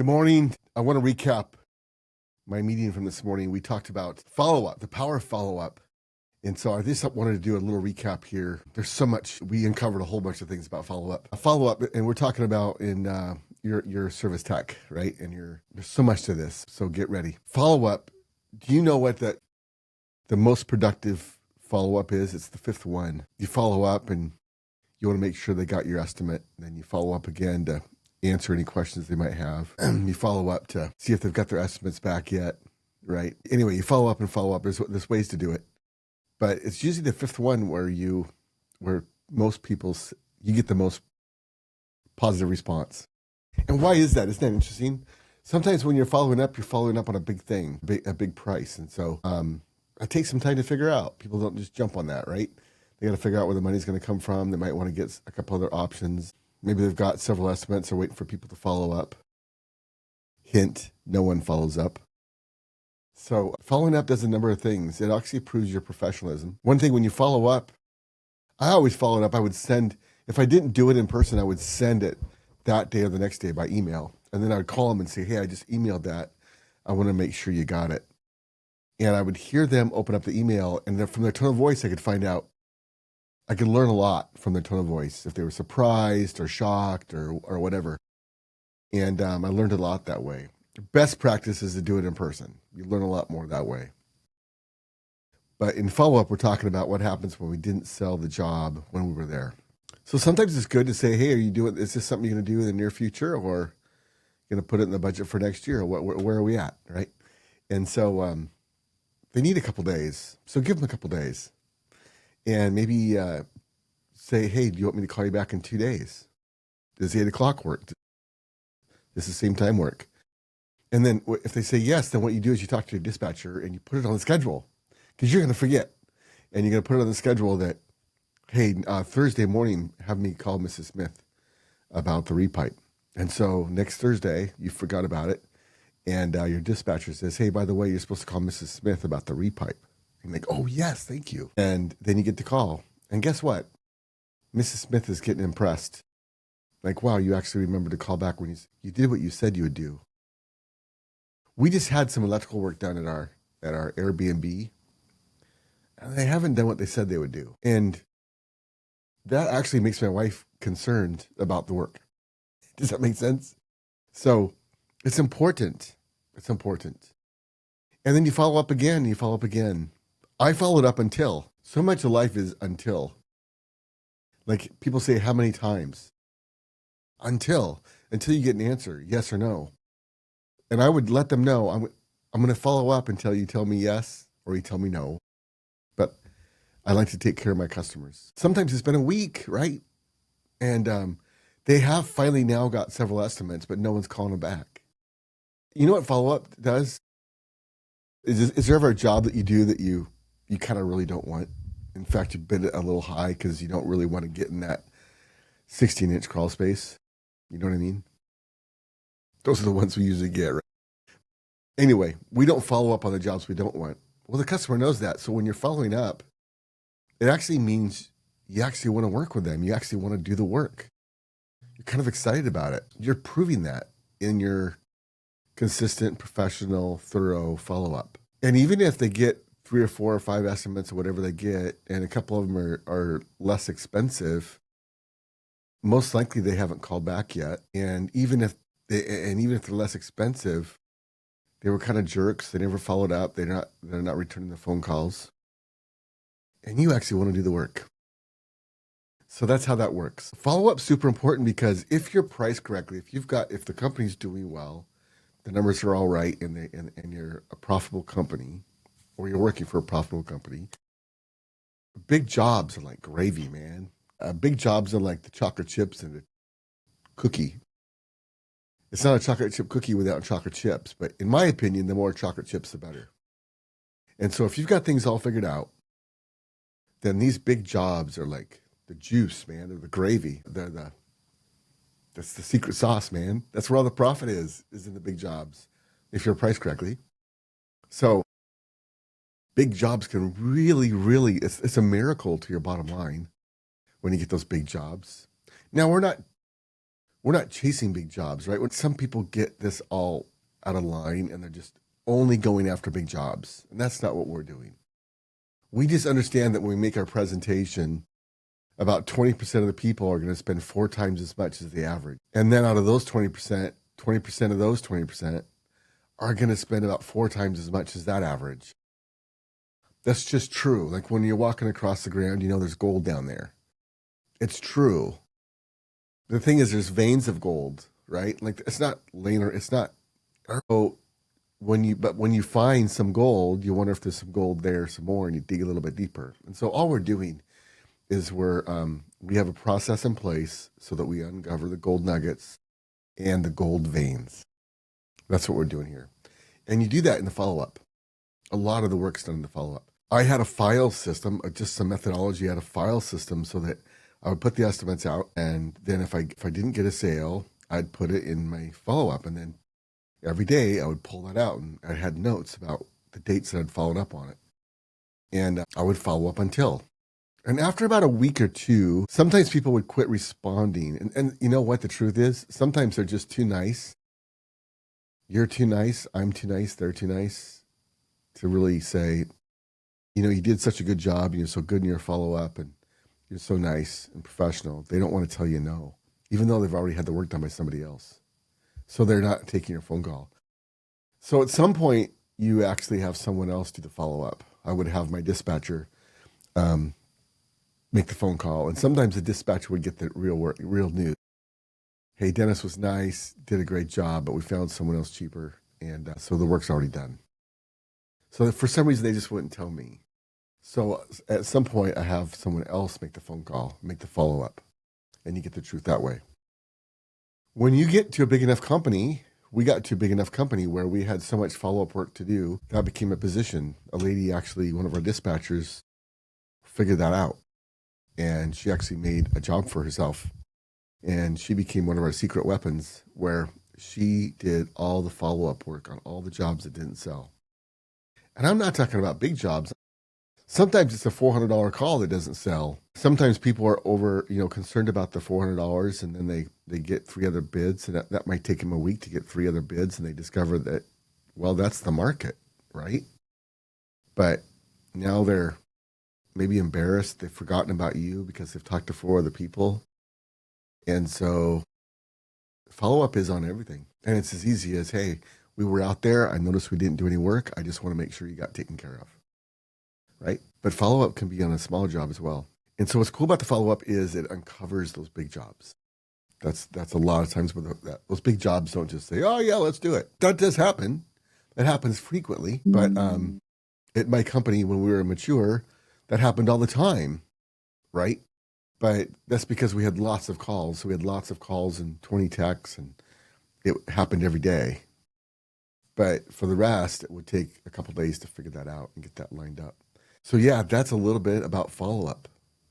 Good morning. I want to recap my meeting from this morning. We talked about follow-up, the power of follow-up. And so I just wanted to do a little recap here. There's so much. We uncovered a whole bunch of things about follow-up. Follow-up, and we're talking about in your service tech, right? And there's so much to this. So get ready. Follow-up. Do you know what the most productive follow-up is? It's the fifth one. You follow up and you want to make sure they got your estimate. Then you follow up again to answer any questions they might have. You follow up to see if they've got their estimates back yet, right? Anyway, you follow up and follow up. There's ways to do it. But it's usually the fifth one where most people's, you get the most positive response. And why is that? Isn't that interesting? Sometimes when you're following up on a big thing, a big price. And so it takes some time to figure out. People don't just jump on that, right? They got to figure out where the money's going to come from. They might want to get a couple other options. Maybe they've got several estimates. They're waiting for people to follow up. Hint, no one follows up. So following up does a number of things. It actually proves your professionalism. One thing, when you follow up, I always followed up. I would send, if I didn't do it in person, I would send it that day or the next day by email. And then I would call them and say, hey, I just emailed that. I want to make sure you got it. And I would hear them open up the email, and then from their tone of voice, I could find out. I could learn a lot from their tone of voice, if they were surprised or shocked or whatever. And I learned a lot that way. Best practice is to do it in person. You learn a lot more that way. But in follow-up, we're talking about what happens when we didn't sell the job when we were there. So sometimes it's good to say, hey, is this something you're going to do in the near future, or going to put it in the budget for next year? Or where are we at, right? And so they need a couple days. So give them a couple days. And maybe say, hey, do you want me to call you back in 2 days? Does 8 o'clock work? Does the same time work? And then if they say yes, then what you do is you talk to your dispatcher and you put it on the schedule, because you're going to forget. And you're going to put it on the schedule that, hey, Thursday morning, have me call Mrs. Smith about the repipe. And so next Thursday, you forgot about it. And your dispatcher says, hey, by the way, you're supposed to call Mrs. Smith about the repipe. And like, oh, yes, thank you. And then you get the call. And guess what? Mrs. Smith is getting impressed. Like, wow, you actually remembered to call back when you did what you said you would do. We just had some electrical work done at our Airbnb, and they haven't done what they said they would do. And that actually makes my wife concerned about the work. Does that make sense? So it's important. It's important. And then you follow up again, you follow up again. I followed up until. So much of life is until. Like people say, how many times? Until you get an answer, yes or no. And I would let them know, I'm going to follow up until you tell me yes or you tell me no. But I like to take care of my customers. Sometimes it's been a week, right? And they have finally now got several estimates, but no one's calling them back. You know what follow-up does? Is there ever a job that you do that you kind of really don't want? In fact, you bid it a little high because you don't really want to get in that 16-inch crawl space. You know what I mean? Those are the ones we usually get, right? Anyway, we don't follow up on the jobs we don't want. Well, the customer knows that. So when you're following up, it actually means you actually want to work with them. You actually want to do the work. You're kind of excited about it. You're proving that in your consistent, professional, thorough follow-up. And even if they get 3 or 4 or 5 estimates or whatever they get, and a couple of them are less expensive, most likely they haven't called back yet. And even if they're less expensive, they were kind of jerks. They never followed up. They're not returning the phone calls. And you actually want to do the work. So that's how that works. Follow-up is super important, because if you're priced correctly, if the company's doing well, the numbers are all right, and you're a profitable company, or you're working for a profitable company, big jobs are like gravy, man. Big jobs are like the chocolate chips and the cookie. It's not a chocolate chip cookie without chocolate chips, but in my opinion, the more chocolate chips, the better. And so if you've got things all figured out, then these big jobs are like the juice, man. They're the gravy. That's the secret sauce, man. That's where all the profit is in the big jobs, if you're priced correctly. So big jobs can really, really, it's a miracle to your bottom line when you get those big jobs. Now, we're We're not chasing big jobs, right? When some people get this all out of line and they're just only going after big jobs. And that's not what we're doing. We just understand that when we make our presentation, about 20% of the people are going to spend 4 times as much as the average. And then out of those 20%, 20% of those 20% are going to spend about 4 times as much as that average. That's just true. Like when you're walking across the ground, you know there's gold down there. It's true. The thing is, there's veins of gold, right? Like it's not linear. It's not. Oh, when you find some gold, you wonder if there's some gold there, some more, and you dig a little bit deeper. And so all we're doing is we have a process in place so that we uncover the gold nuggets and the gold veins. That's what we're doing here. And you do that in the follow-up. A lot of the work's done in the follow-up. I had a file system, just some methodology. I had a file system so that I would put the estimates out, and then if I didn't get a sale, I'd put it in my follow-up, and then every day I would pull that out, and I had notes about the dates that I'd followed up on it. And I would follow up until. And after about a week or two, sometimes people would quit responding. And you know what the truth is? Sometimes they're just too nice. You're too nice, I'm too nice, they're too nice to really say, you know, you did such a good job, you're so good in your follow-up, and you're so nice and professional. They don't want to tell you no, even though they've already had the work done by somebody else. So they're not taking your phone call. So at some point, you actually have someone else do the follow-up. I would have my dispatcher make the phone call. And sometimes the dispatcher would get the real news. Hey, Dennis was nice, did a great job, but we found someone else cheaper. And so the work's already done. So for some reason, they just wouldn't tell me. So at some point, I have someone else make the phone call, make the follow-up, and you get the truth that way. When you get to a big enough company, we got to a big enough company where we had so much follow-up work to do, that became a position. A lady, actually, one of our dispatchers, figured that out. And she actually made a job for herself. And she became one of our secret weapons, where she did all the follow-up work on all the jobs that didn't sell. And I'm not talking about big jobs. Sometimes it's a $400 call that doesn't sell. Sometimes people are concerned about the $400, and then they get 3 other bids, and that might take them a week to get 3 other bids, and they discover that, well, that's the market, right? But now they're maybe embarrassed. They've forgotten about you because they've talked to 4 other people. And so follow-up is on everything. And it's as easy as, hey, we were out there. I noticed we didn't do any work. I just want to make sure you got taken care of, right? But follow-up can be on a small job as well. And so what's cool about the follow-up is it uncovers those big jobs. That's a lot of times where those big jobs don't just say, oh, yeah, let's do it. That does happen. It happens frequently. But at my company, when we were mature, that happened all the time, right? But that's because we had lots of calls. So we had lots of calls and 20 texts, and it happened every day. But for the rest, it would take a couple days to figure that out and get that lined up. So yeah, that's a little bit about follow-up.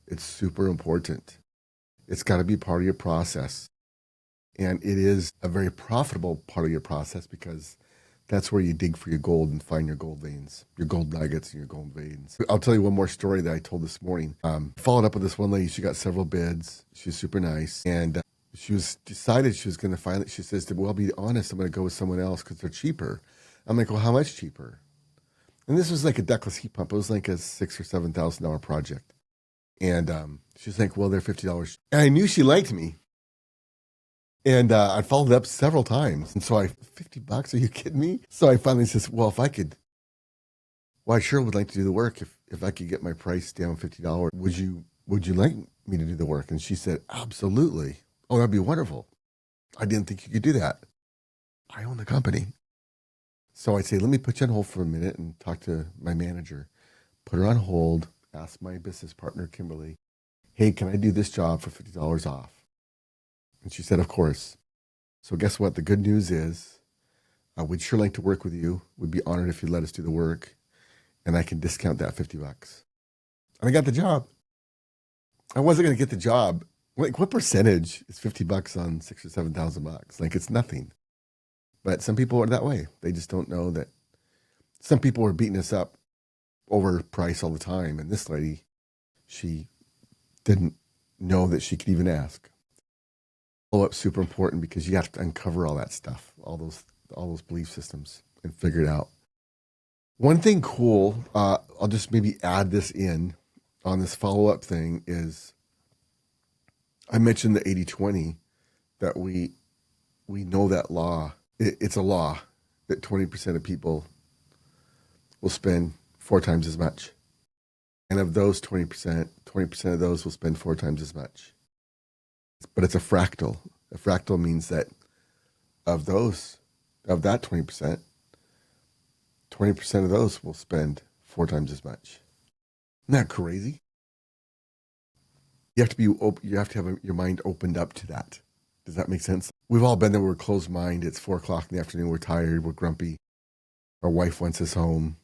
It's super important. It's got to be part of your process. And it is a very profitable part of your process, because that's where you dig for your gold and find your gold veins, your gold nuggets and your gold veins. I'll tell you one more story that I told this morning. Followed up with this one lady. She got several bids. She was super nice. And she decided she was going to finally, she says, well, I'll be honest, I'm going to go with someone else because they're cheaper. I'm like, well, how much cheaper? And this was like a ductless heat pump. It was like a $6,000 or $7,000 project. And she's like, well, they're $50. And I knew she liked me. And I followed up several times. And so $50, are you kidding me? So I finally says, well, if I could, well, I sure would like to do the work. If I could get my price down $50, would you like me to do the work? And she said, absolutely. Oh, that'd be wonderful. I didn't think you could do that. I own the company. So I'd say, let me put you on hold for a minute and talk to my manager. Put her on hold, ask my business partner, Kimberly, hey, can I do this job for $50 off? And she said, of course. So guess what? The good news is we'd sure like to work with you. We'd be honored if you let us do the work. And I can discount that $50. And I got the job. I wasn't going to get the job. Like, what percentage is $50 on $6,000 or $7,000? Like, it's nothing. But some people are that way. They just don't know that. Some people are beating us up over price all the time. And this lady, she didn't know that she could even ask. Follow-up's super important because you have to uncover all that stuff, all those belief systems and figure it out. One thing cool, I'll just maybe add this in on this follow-up thing is I mentioned the 80-20, that we know that law. It's a law that 20% of people will spend 4 times as much. And of those 20% of those will spend 4 times as much. But it's a fractal. A fractal means that of that 20%, 20% of those will spend 4 times as much. Isn't that crazy? You have to have your mind opened up to that. Does that make sense? We've all been there. We're closed mind. It's 4 o'clock in the afternoon. We're tired. We're grumpy. Our wife wants us home,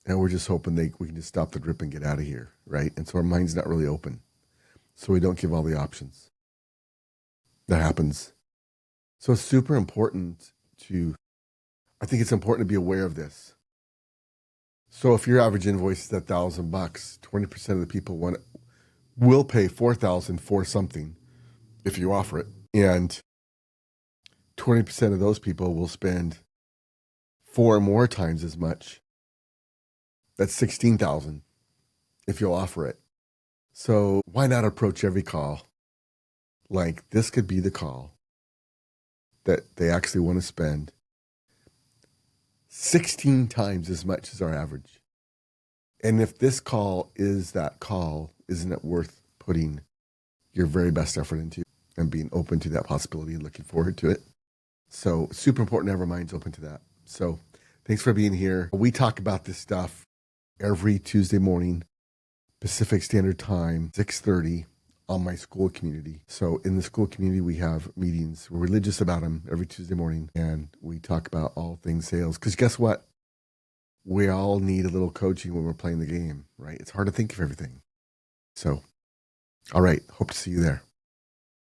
and we're just hoping we can just stop the drip and get out of here, right? And so our mind's not really open, so we don't give all the options. That happens. So it's super important I think it's important to be aware of this. So if your average invoice is $1,000, 20% of the people will pay $4,000 for something if you offer it. And 20% of those people will spend 4 more times as much. That's 16,000 if you'll offer it. So why not approach every call like this could be the call that they actually want to spend 16 times as much as our average. And if this call is that call, isn't it worth putting your very best effort into and being open to that possibility and looking forward to it? So super important to have our minds open to that. So thanks for being here. We talk about this stuff every Tuesday morning, Pacific Standard Time, 6:30 on my school community. So in the school community, we have meetings. We're religious about them every Tuesday morning, and we talk about all things sales. Because guess what? We all need a little coaching when we're playing the game, right? It's hard to think of everything. So, all right. Hope to see you there.